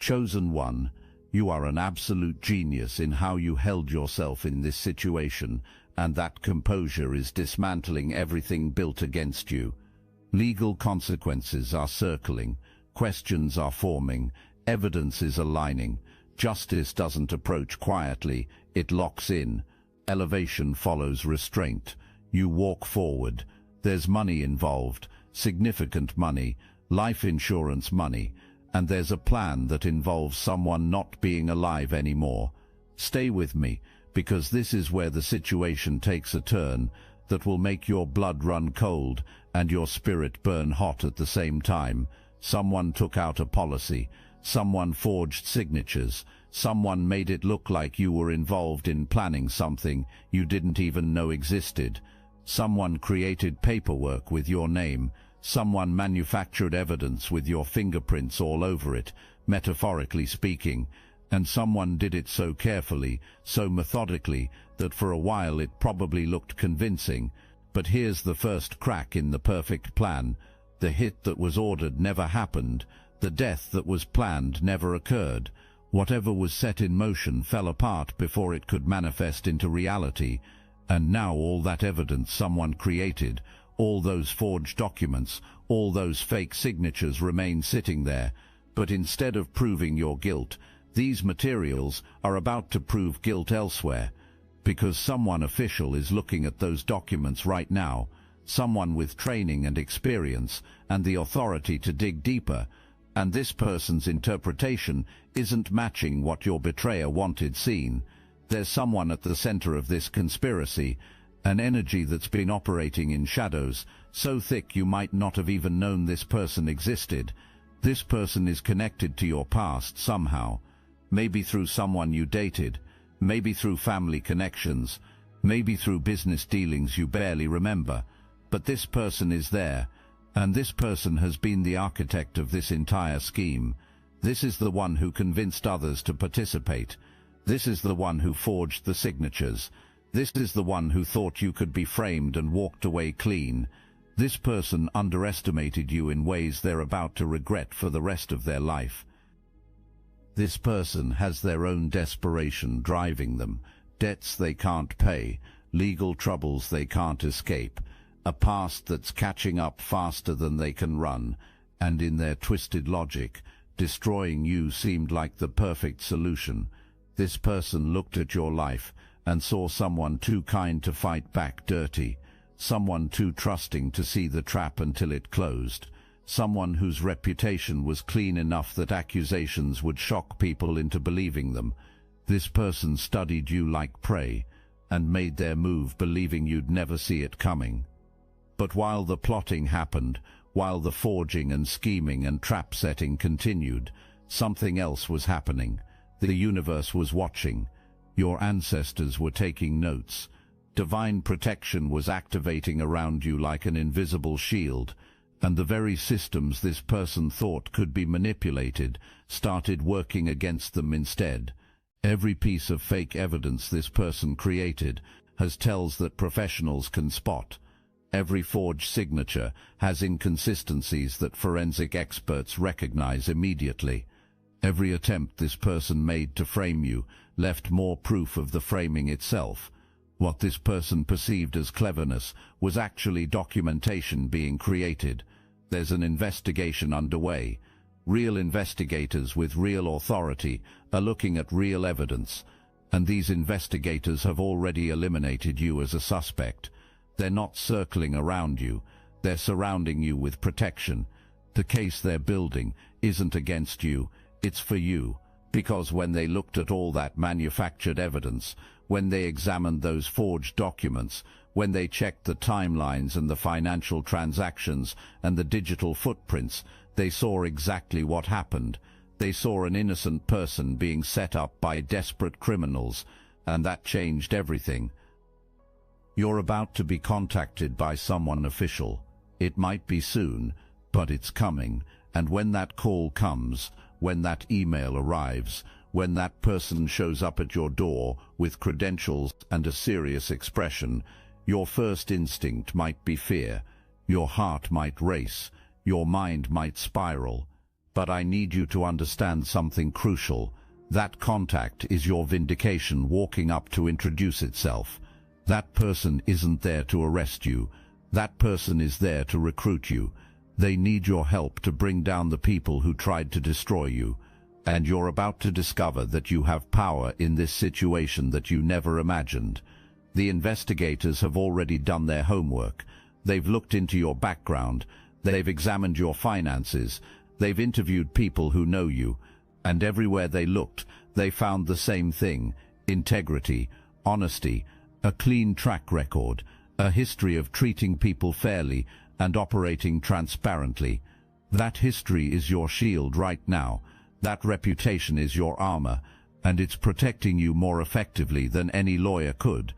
Chosen one, you are an absolute genius in how you held yourself in this situation, and that composure is dismantling everything built against you. Legal consequences are circling, questions are forming, evidence is aligning. Justice doesn't approach quietly, it locks in. Elevation follows restraint. You walk forward. There's money involved, significant money, life insurance money, and there's a plan that involves someone not being alive anymore. Stay with me, because this is where the situation takes a turn that will make your blood run cold and your spirit burn hot at the same time. Someone took out a policy. Someone forged signatures. Someone made it look like you were involved in planning something you didn't even know existed. Someone created paperwork with your name. Someone manufactured evidence with your fingerprints all over it, metaphorically speaking. And someone did it so carefully, so methodically, that for a while it probably looked convincing. But here's the first crack in the perfect plan. The hit that was ordered never happened. The death that was planned never occurred. Whatever was set in motion fell apart before it could manifest into reality. And now all that evidence someone created, all those forged documents, all those fake signatures remain sitting there. But instead of proving your guilt, these materials are about to prove guilt elsewhere. Because someone official is looking at those documents right now. Someone with training and experience and the authority to dig deeper. And this person's interpretation isn't matching what your betrayer wanted seen. There's someone at the center of this conspiracy, an energy that's been operating in shadows, so thick you might not have even known this person existed. This person is connected to your past somehow, maybe through someone you dated, maybe through family connections, maybe through business dealings you barely remember. But this person is there, and this person has been the architect of this entire scheme. This is the one who convinced others to participate. This is the one who forged the signatures. This is the one who thought you could be framed and walked away clean. This person underestimated you in ways they're about to regret for the rest of their life. This person has their own desperation driving them, debts they can't pay, legal troubles they can't escape, a past that's catching up faster than they can run, and in their twisted logic, destroying you seemed like the perfect solution. This person looked at your life and saw someone too kind to fight back dirty, someone too trusting to see the trap until it closed, someone whose reputation was clean enough that accusations would shock people into believing them. This person studied you like prey and made their move believing you'd never see it coming. But while the plotting happened, while the forging and scheming and trap-setting continued, something else was happening. The universe was watching. Your ancestors were taking notes. Divine protection was activating around you like an invisible shield, and the very systems this person thought could be manipulated started working against them instead. Every piece of fake evidence this person created has tells that professionals can spot. Every forged signature has inconsistencies that forensic experts recognize immediately. Every attempt this person made to frame you left more proof of the framing itself. What this person perceived as cleverness was actually documentation being created. There's an investigation underway. Real investigators with real authority are looking at real evidence, and these investigators have already eliminated you as a suspect. They're not circling around you, they're surrounding you with protection. The case they're building isn't against you, it's for you, because when they looked at all that manufactured evidence, when they examined those forged documents, when they checked the timelines and the financial transactions and the digital footprints, they saw exactly what happened. They saw an innocent person being set up by desperate criminals, and that changed everything. You're about to be contacted by someone official. It might be soon, but it's coming, and when that call comes, when that email arrives, when that person shows up at your door with credentials and a serious expression, your first instinct might be fear, your heart might race, your mind might spiral. But I need you to understand something crucial. That contact is your vindication walking up to introduce itself. That person isn't there to arrest you. That person is there to recruit you. They need your help to bring down the people who tried to destroy you. And you're about to discover that you have power in this situation that you never imagined. The investigators have already done their homework. They've looked into your background. They've examined your finances. They've interviewed people who know you. And everywhere they looked, they found the same thing: integrity, honesty, a clean track record, a history of treating people fairly and operating transparently. That history is your shield right now. That reputation is your armor, and it's protecting you more effectively than any lawyer could.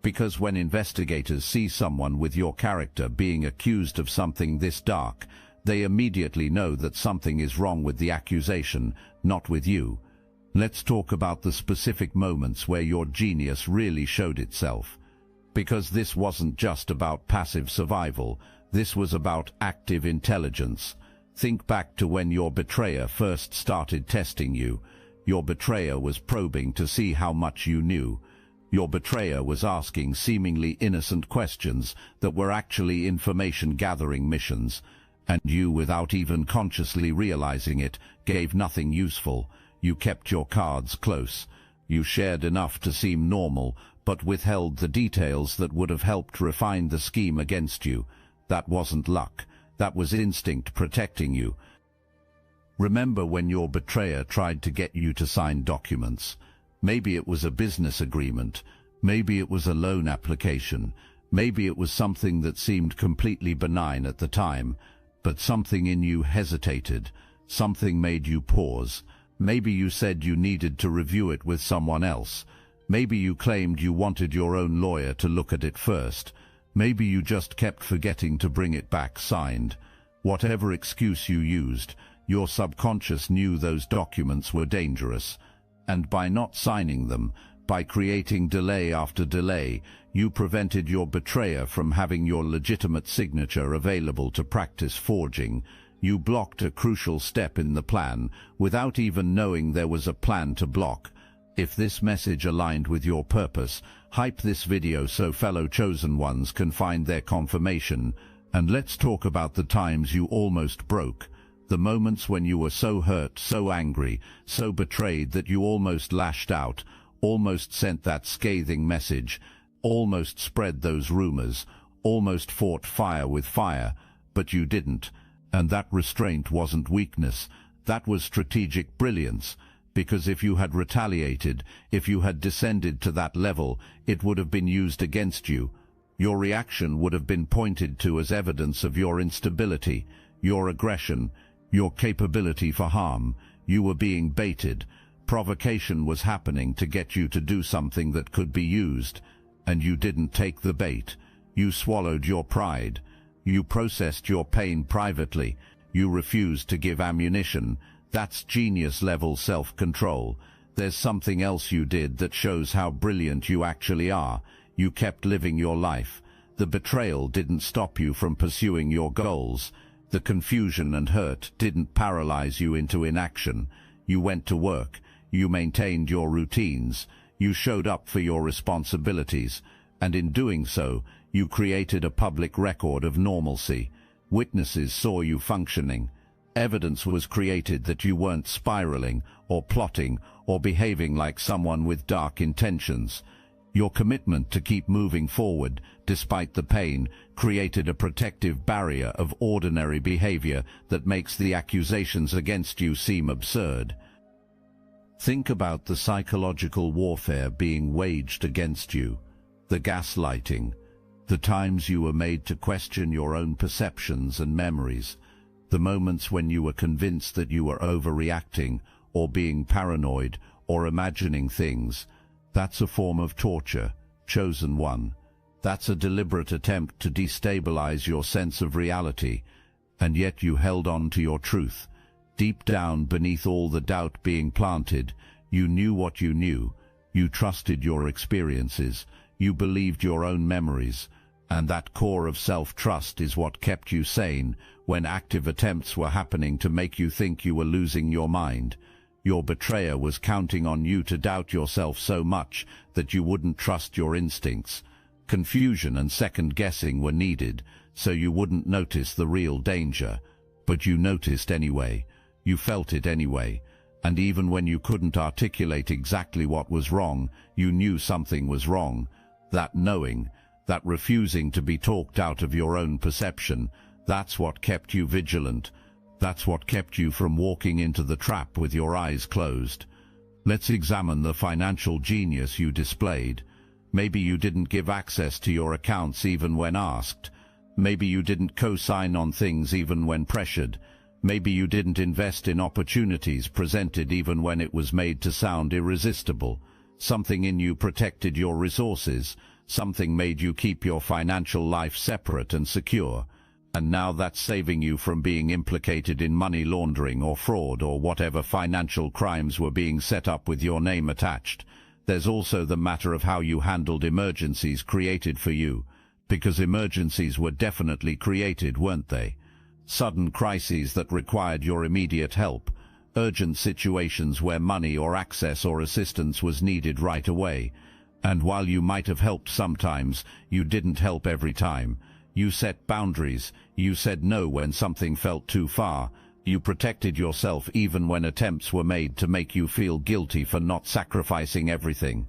Because when investigators see someone with your character being accused of something this dark, they immediately know that something is wrong with the accusation, not with you. Let's talk about the specific moments where your genius really showed itself. Because this wasn't just about passive survival, this was about active intelligence. Think back to when your betrayer first started testing you. Your betrayer was probing to see how much you knew. Your betrayer was asking seemingly innocent questions that were actually information-gathering missions. And you, without even consciously realizing it, gave nothing useful. You kept your cards close. You shared enough to seem normal, but withheld the details that would have helped refine the scheme against you. That wasn't luck. That was instinct protecting you. Remember when your betrayer tried to get you to sign documents? Maybe it was a business agreement. Maybe it was a loan application. Maybe it was something that seemed completely benign at the time. But something in you hesitated. Something made you pause. Maybe you said you needed to review it with someone else. Maybe you claimed you wanted your own lawyer to look at it first. Maybe you just kept forgetting to bring it back signed. Whatever excuse you used, your subconscious knew those documents were dangerous. And by not signing them, by creating delay after delay, you prevented your betrayer from having your legitimate signature available to practice forging. You blocked a crucial step in the plan, without even knowing there was a plan to block. If this message aligned with your purpose, hype this video so fellow chosen ones can find their confirmation. And let's talk about the times you almost broke. The moments when you were so hurt, so angry, so betrayed that you almost lashed out, almost sent that scathing message, almost spread those rumors, almost fought fire with fire, but you didn't. And that restraint wasn't weakness, that was strategic brilliance. Because if you had retaliated, if you had descended to that level, it would have been used against you. Your reaction would have been pointed to as evidence of your instability, your aggression, your capability for harm. You were being baited. Provocation was happening to get you to do something that could be used. And you didn't take the bait. You swallowed your pride. You processed your pain privately. You refused to give ammunition. That's genius-level self-control. There's something else you did that shows how brilliant you actually are. You kept living your life. The betrayal didn't stop you from pursuing your goals. The confusion and hurt didn't paralyze you into inaction. You went to work. You maintained your routines. You showed up for your responsibilities. And in doing so, you created a public record of normalcy. Witnesses saw you functioning. Evidence was created that you weren't spiraling, or plotting, or behaving like someone with dark intentions. Your commitment to keep moving forward, despite the pain, created a protective barrier of ordinary behavior that makes the accusations against you seem absurd. Think about the psychological warfare being waged against you, the gaslighting, the times you were made to question your own perceptions and memories, the moments when you were convinced that you were overreacting, or being paranoid, or imagining things. That's a form of torture, chosen one. That's a deliberate attempt to destabilize your sense of reality, and yet you held on to your truth. Deep down, beneath all the doubt being planted, you knew what you knew. You trusted your experiences. You believed your own memories. And that core of self-trust is what kept you sane when active attempts were happening to make you think you were losing your mind. Your betrayer was counting on you to doubt yourself so much that you wouldn't trust your instincts. Confusion and second-guessing were needed, so you wouldn't notice the real danger. But you noticed anyway. You felt it anyway. And even when you couldn't articulate exactly what was wrong, you knew something was wrong. That knowing, that refusing to be talked out of your own perception, that's what kept you vigilant. That's what kept you from walking into the trap with your eyes closed. Let's examine the financial genius you displayed. Maybe you didn't give access to your accounts even when asked. Maybe you didn't co-sign on things even when pressured. Maybe you didn't invest in opportunities presented even when it was made to sound irresistible. Something in you protected your resources. Something made you keep your financial life separate and secure. And now that's saving you from being implicated in money laundering or fraud or whatever financial crimes were being set up with your name attached. There's also the matter of how you handled emergencies created for you. Because emergencies were definitely created, weren't they? Sudden crises that required your immediate help. Urgent situations where money or access or assistance was needed right away. And while you might have helped sometimes, you didn't help every time. You set boundaries. You said no when something felt too far. You protected yourself even when attempts were made to make you feel guilty for not sacrificing everything.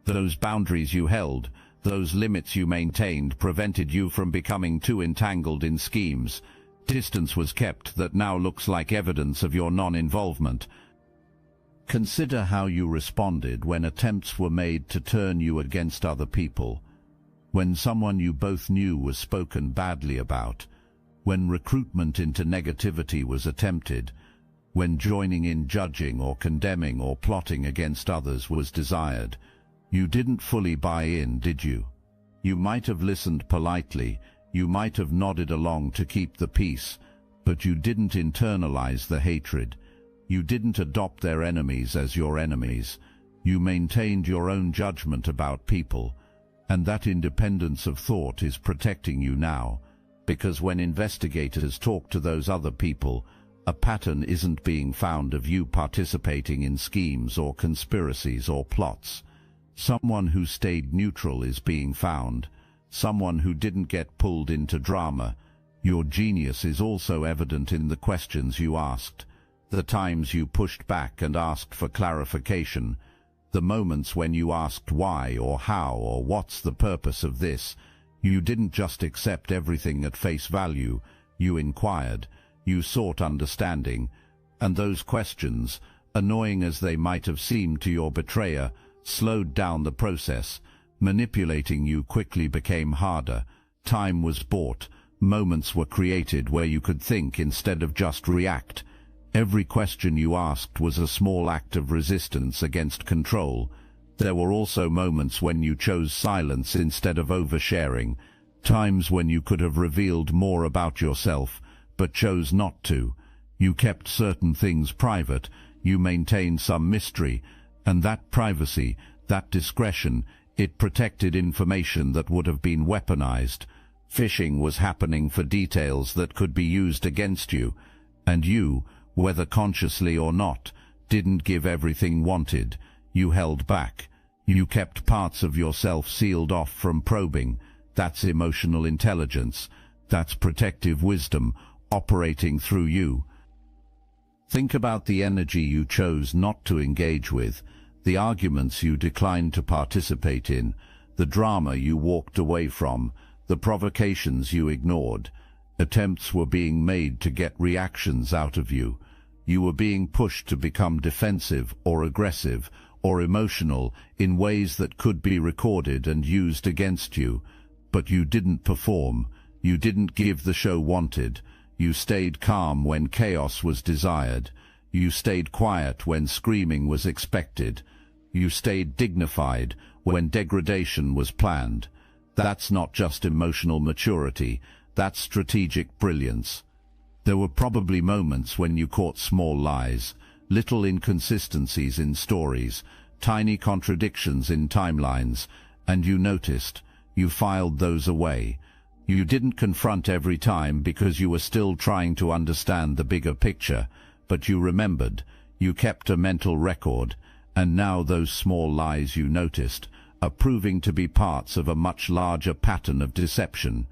Those boundaries you held, those limits you maintained, prevented you from becoming too entangled in schemes. Distance was kept that now looks like evidence of your non-involvement. Consider how you responded when attempts were made to turn you against other people. When someone you both knew was spoken badly about. When recruitment into negativity was attempted. When joining in judging or condemning or plotting against others was desired. You didn't fully buy in, did you? You might have listened politely. You might have nodded along to keep the peace, but you didn't internalize the hatred. You didn't adopt their enemies as your enemies. You maintained your own judgment about people, and that independence of thought is protecting you now, because when investigators talk to those other people, a pattern isn't being found of you participating in schemes or conspiracies or plots. Someone who stayed neutral is being found. Someone who didn't get pulled into drama. Your genius is also evident in the questions you asked, the times you pushed back and asked for clarification, the moments when you asked why or how or what's the purpose of this. You didn't just accept everything at face value. You inquired. You sought understanding. And those questions, annoying as they might have seemed to your betrayer, slowed down the process. Manipulating you quickly became harder. Time was bought. Moments were created where you could think instead of just react. Every question you asked was a small act of resistance against control. There were also moments when you chose silence instead of oversharing. Times when you could have revealed more about yourself, but chose not to. You kept certain things private. You maintained some mystery. And that privacy, that discretion, it protected information that would have been weaponized. Fishing was happening for details that could be used against you. And you, whether consciously or not, didn't give everything wanted. You held back. You kept parts of yourself sealed off from probing. That's emotional intelligence. That's protective wisdom operating through you. Think about the energy you chose not to engage with, the arguments you declined to participate in, the drama you walked away from, the provocations you ignored. Attempts were being made to get reactions out of you. You were being pushed to become defensive or aggressive or emotional in ways that could be recorded and used against you. But you didn't perform. You didn't give the show wanted. You stayed calm when chaos was desired. You stayed quiet when screaming was expected. You stayed dignified when degradation was planned. That's not just emotional maturity, that's strategic brilliance. There were probably moments when you caught small lies, little inconsistencies in stories, tiny contradictions in timelines, and you noticed. You filed those away. You didn't confront every time because you were still trying to understand the bigger picture, but you remembered, you kept a mental record, and now those small lies you noticed are proving to be parts of a much larger pattern of deception.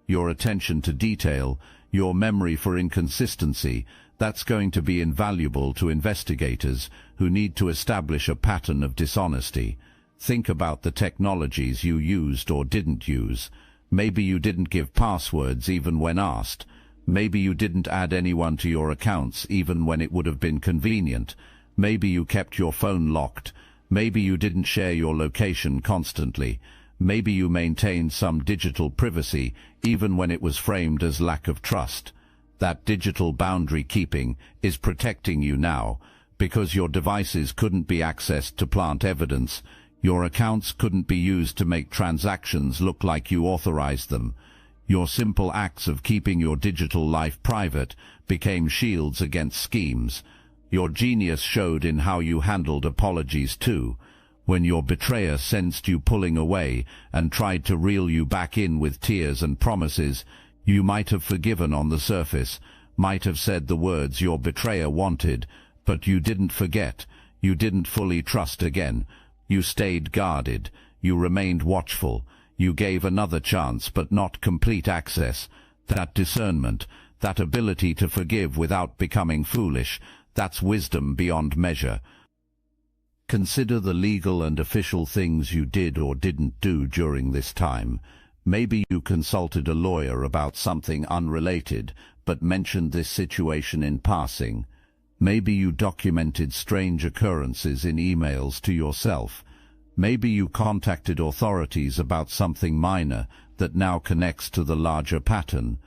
Your attention to detail, your memory for inconsistency, that's going to be invaluable to investigators who need to establish a pattern of dishonesty. Think about the technologies you used or didn't use. Maybe you didn't give passwords even when asked. Maybe you didn't add anyone to your accounts even when it would have been convenient. Maybe you kept your phone locked. Maybe you didn't share your location constantly. Maybe you maintained some digital privacy even when it was framed as lack of trust. That digital boundary keeping is protecting you now, because your devices couldn't be accessed to plant evidence. Your accounts couldn't be used to make transactions look like you authorized them. Your simple acts of keeping your digital life private became shields against schemes. Your genius showed in how you handled apologies too. When your betrayer sensed you pulling away and tried to reel you back in with tears and promises, you might have forgiven on the surface, might have said the words your betrayer wanted, but you didn't forget. You didn't fully trust again. You stayed guarded. You remained watchful. You gave another chance, but not complete access. That discernment, that ability to forgive without becoming foolish, that's wisdom beyond measure. Consider the legal and official things you did or didn't do during this time. Maybe you consulted a lawyer about something unrelated, but mentioned this situation in passing. Maybe you documented strange occurrences in emails to yourself. Maybe you contacted authorities about something minor that now connects to the larger pattern.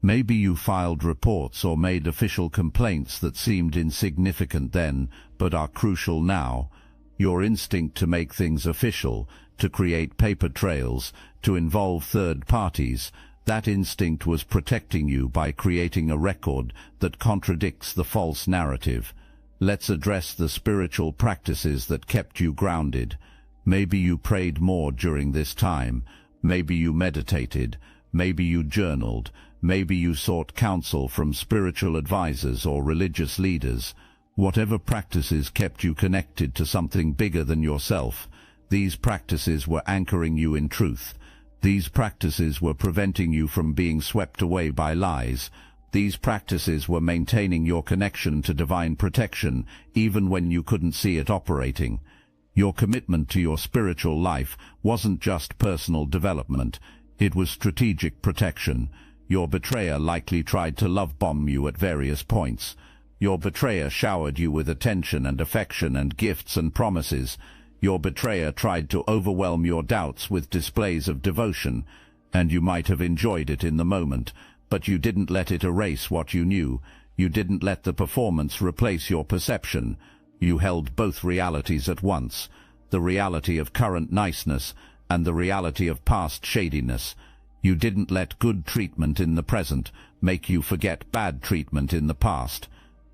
Maybe you filed reports or made official complaints that seemed insignificant then, but are crucial now. Your instinct to make things official, to create paper trails, to involve third parties, that instinct was protecting you by creating a record that contradicts the false narrative. Let's address the spiritual practices that kept you grounded. Maybe you prayed more during this time. Maybe you meditated. Maybe you journaled. Maybe you sought counsel from spiritual advisors or religious leaders. Whatever practices kept you connected to something bigger than yourself, these practices were anchoring you in truth. These practices were preventing you from being swept away by lies. These practices were maintaining your connection to divine protection, even when you couldn't see it operating. Your commitment to your spiritual life wasn't just personal development, it was strategic protection. Your betrayer likely tried to love-bomb you at various points. Your betrayer showered you with attention and affection and gifts and promises. Your betrayer tried to overwhelm your doubts with displays of devotion, and you might have enjoyed it in the moment, but you didn't let it erase what you knew. You didn't let the performance replace your perception. You held both realities at once, the reality of current niceness and the reality of past shadiness. You didn't let good treatment in the present make you forget bad treatment in the past.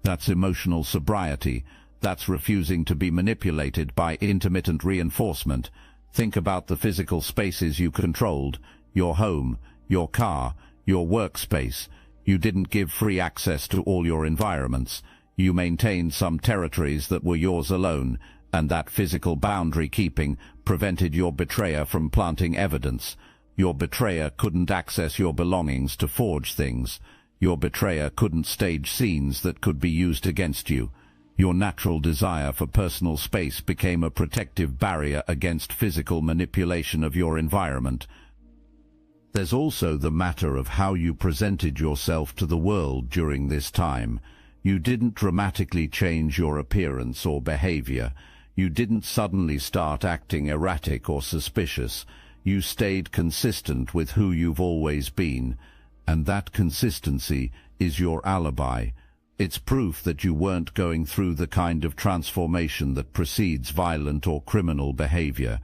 That's emotional sobriety. That's refusing to be manipulated by intermittent reinforcement. Think about the physical spaces you controlled, your home, your car, your workspace. You didn't give free access to all your environments. You maintained some territories that were yours alone, and that physical boundary keeping prevented your betrayer from planting evidence. Your betrayer couldn't access your belongings to forge things. Your betrayer couldn't stage scenes that could be used against you. Your natural desire for personal space became a protective barrier against physical manipulation of your environment. There's also the matter of how you presented yourself to the world during this time. You didn't dramatically change your appearance or behavior. You didn't suddenly start acting erratic or suspicious. You stayed consistent with who you've always been, and that consistency is your alibi. It's proof that you weren't going through the kind of transformation that precedes violent or criminal behavior.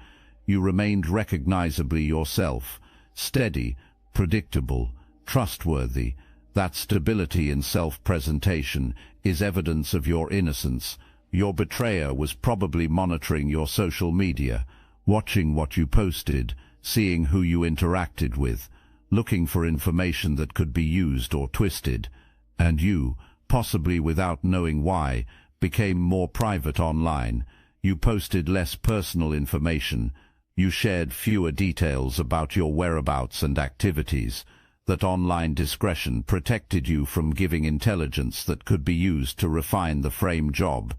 You remained recognizably yourself, steady, predictable, trustworthy. That stability in self-presentation is evidence of your innocence. Your betrayer was probably monitoring your social media, watching what you posted, seeing who you interacted with, looking for information that could be used or twisted, and you, possibly without knowing why, became more private online. You posted less personal information. You shared fewer details about your whereabouts and activities. That online discretion protected you from giving intelligence that could be used to refine the frame job.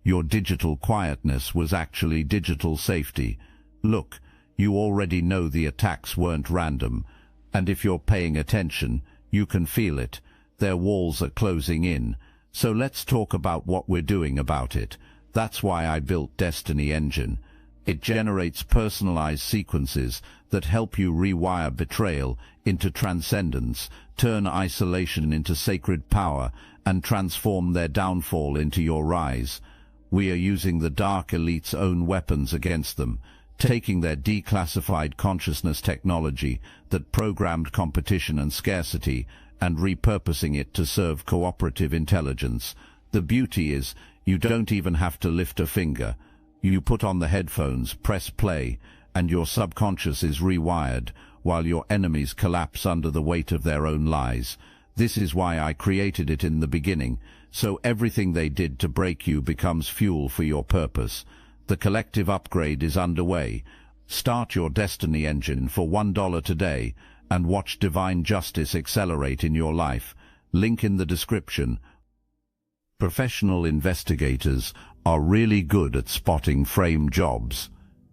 Your digital quietness was actually digital safety. Look, you already know the attacks weren't random, and if you're paying attention, you can feel it. Their walls are closing in. So let's talk about what we're doing about it. That's why I built Destiny Engine. It generates personalized sequences that help you rewire betrayal into transcendence, turn isolation into sacred power, and transform their downfall into your rise. We are using the Dark Elite's own weapons against them, taking their declassified consciousness technology that programmed competition and scarcity and repurposing it to serve cooperative intelligence. The beauty is, you don't even have to lift a finger. You put on the headphones, press play, and your subconscious is rewired, while your enemies collapse under the weight of their own lies. This is why I created it in the beginning, so everything they did to break you becomes fuel for your purpose. The collective upgrade is underway. Start your Destiny Engine for $1 today, and watch divine justice accelerate in your life. Link in the description. Professional investigators are really good at spotting frame jobs.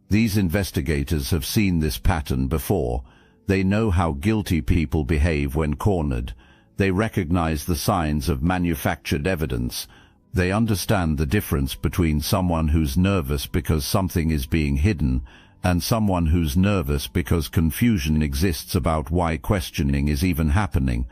These investigators have seen this pattern before. They know how guilty people behave when cornered. They recognize the signs of manufactured evidence. They understand the difference between someone who's nervous because something is being hidden and someone who's nervous because confusion exists about why questioning is even happening.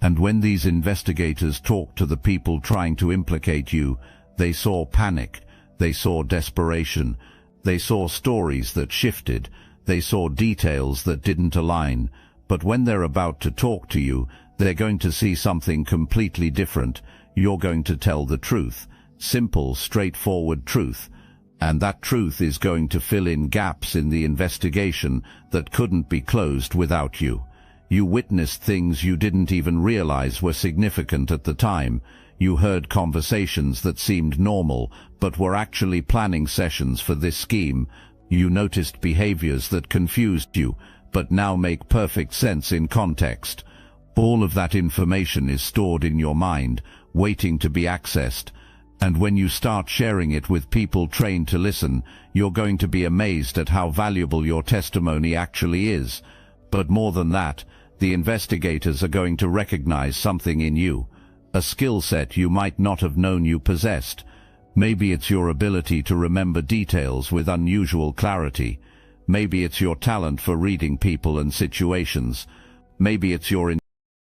And when these investigators talked to the people trying to implicate you, they saw panic, they saw desperation, they saw stories that shifted, they saw details that didn't align. But when they're about to talk to you, they're going to see something completely different. You're going to tell the truth. Simple, straightforward truth. And that truth is going to fill in gaps in the investigation that couldn't be closed without you. You witnessed things you didn't even realize were significant at the time. You heard conversations that seemed normal, but were actually planning sessions for this scheme. You noticed behaviors that confused you, but now make perfect sense in context. All of that information is stored in your mind, waiting to be accessed. And when you start sharing it with people trained to listen, you're going to be amazed at how valuable your testimony actually is. But more than that, the investigators are going to recognize something in you, a skill set you might not have known you possessed. Maybe it's your ability to remember details with unusual clarity. Maybe it's your talent for reading people and situations. Maybe it's your